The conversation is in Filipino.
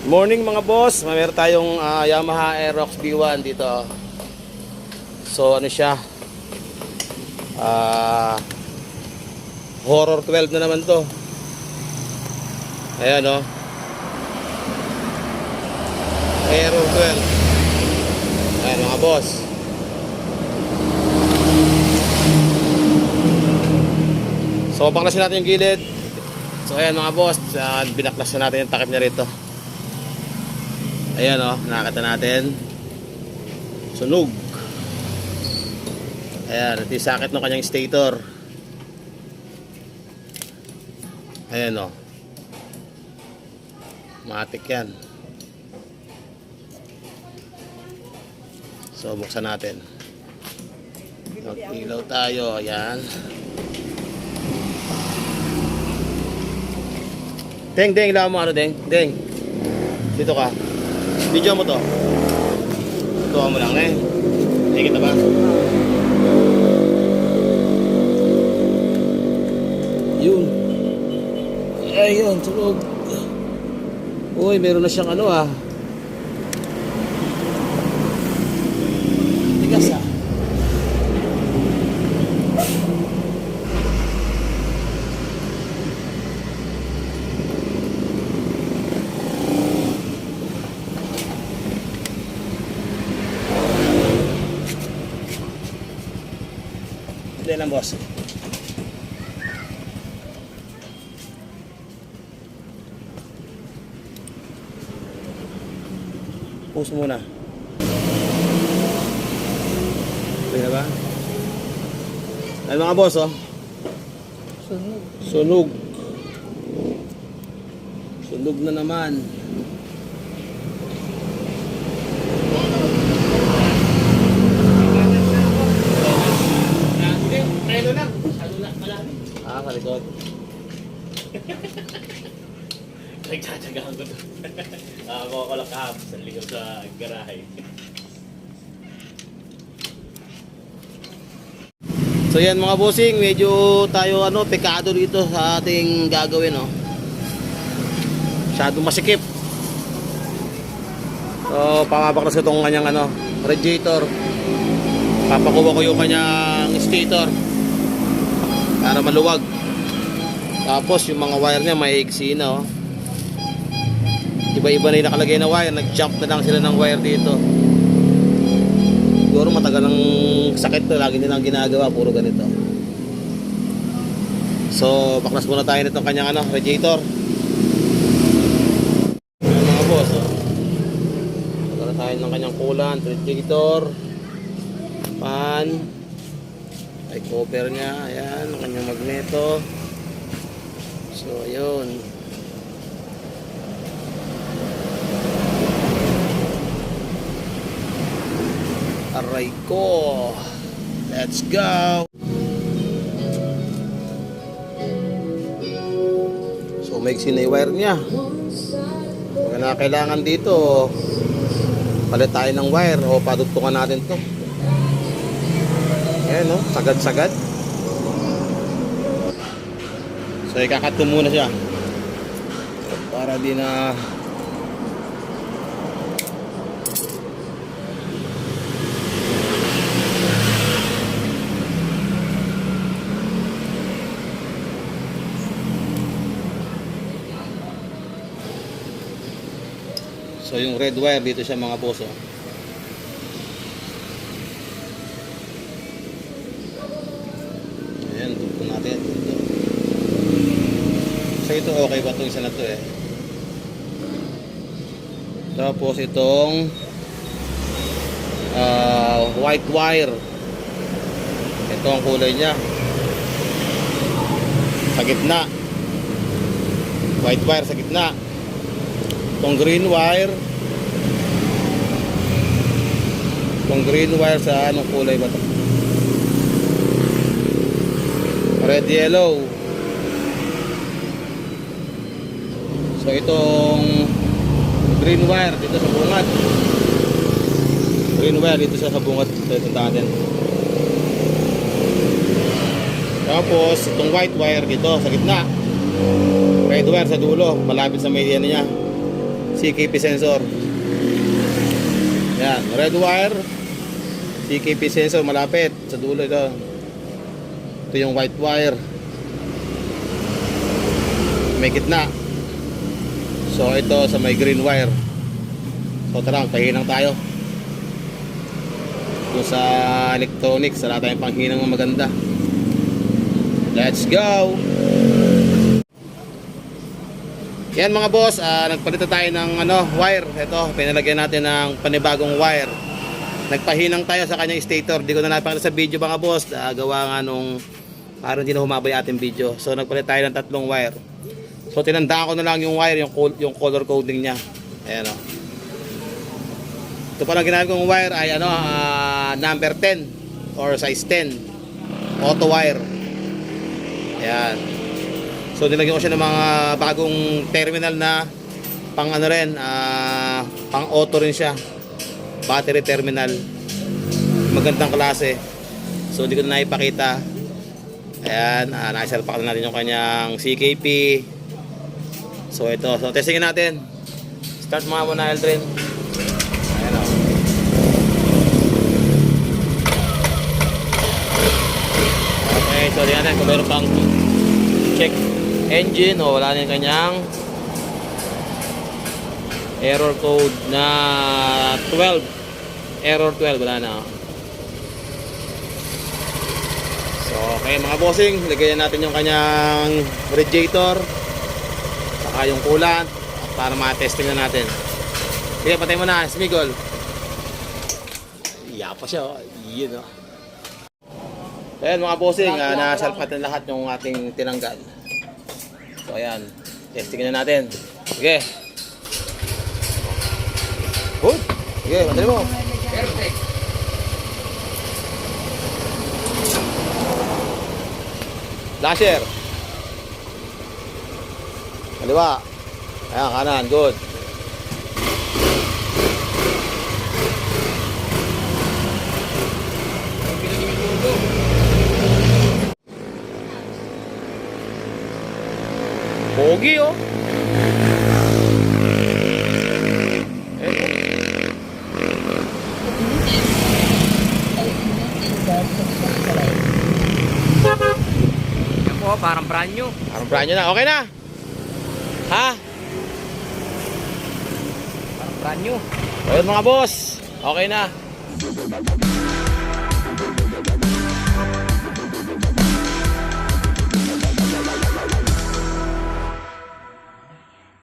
Morning mga boss, meron tayong Yamaha Aerox B1 dito. So ano siya, Horror 12 na naman to. Ayan o, Horror 12. Ayan mga boss. So baklasin natin yung gilid. So ayan mga boss, binaklasin natin yung takip niya rito. Ayan o, nakakita natin. Sunog. Ayan, ito yung sakit ng kanyang stator. Ayan o, matik yan. So buksan natin. Mag-ilaw tayo. Ayan. Deng, ilaw mo ano, Deng. Deng, dito ka. Video mo to. Tuwa mo lang eh. Nakikita ba? Yun. Ayun, tulog. Uy, meron na siyang ano ah. Tigas ah. Hindi lang boss. Puso muna. Pwede ba? Ay mga boss oh. Sunog. Sunog na naman. Sa likod. Nagtsatsagaan ko to. Ako ko lang kahapon sa likod sa garahe. So yan mga bossing, medyo tayo pekado dito sa ating gagawin oh. Masyadong masikip. So pamabaklas ko itong kanyang radiator. Papakuha ko yung kanyang stator para maluwag. Tapos yung mga wire niya maiiksi na oh. Iba-iba na yung nakalagay na wire. Nag-jump na lang sila ng wire dito. Siguro matagal ng sakit to. Lagi nilang ginagawa. Puro ganito. So baklas muna tayo nitong kanyang radiator. Ayan, mga boss oh. Baklas tayo ng kanyang coolant, radiator, fan, ay cover niya. Ayan, ang kanyang magneto. So ayun. Aray ko. Let's go. So may wire niya. Kung na kailangan dito, palit tayo ng wire o padugtungan natin to. Ayan no, sagad-sagad. So ikakat ko muna siya para di na so yung red wire dito siya mga boss oh. Ayan, dugtong natin dito. So ito okay ba itong isa na to eh. Tapos itong white wire. Ito ang kulay niya. Sa gitna. White wire sa gitna. Itong green wire. Itong green wire sa anong kulay ba ito? Red yellow. So itong green wire dito sa bungad. Green wire dito sa bungad. Ito natin. Tapos itong white wire dito sa gitna. Red wire sa dulo, malapit sa may niya. CKP sensor. Yan, red wire, CKP sensor malapit sa dulo ito. Ito yung white wire. May gitna. So ito sa may green wire. So tara, pahinang tayo. Kung sa electronics, wala tayong panghinang maganda. Let's go! Yan mga boss, nagpalit na tayo ng wire. Ito, pinalagyan natin ng panibagong wire. Nagpahinang tayo sa kanyang stator. Di ko na napakita sa video mga boss. Gawa nga nung parang hindi na humabay ating video. So nagpalit tayo ng 3 wire. So tinandaan ko na lang yung wire, yung color coding niya. Ayan o. Ito palang ginamit kong wire ay number 10 or size 10 auto wire. Ayan. So nilagyan ko siya ng mga bagong terminal na pang pang auto rin siya. Battery terminal. Magandang klase. So hindi ko na ipakita. Ayan, naisalpak na natin yung kanyang CKP. So ito, so testingin natin. Start mga muna Aldrin. Ayan o. Okay, so tingnan natin kung meron pang check engine o wala na yung kanyang error code na 12. Error 12, wala na. So okay mga bossing, lagyan natin yung kanyang radiator saka yung coolant para ma-testing na natin. Sige, patay mo na, Smigol. Iya pa siya, oh. Iyan, oh. Ayan mga bossing, nasalpat na lahat yung ating tinanggal. So ayan, testing na natin. Sige. Good. Sige, patay mo. Perfect. Flasher. Kaliwa. Ayan, kanan. Good. Pogi, oh. Yan po, parang brand new. Parang brand new na. Okay na? Ha? Parang brand new. Ayun mga boss. Okay na.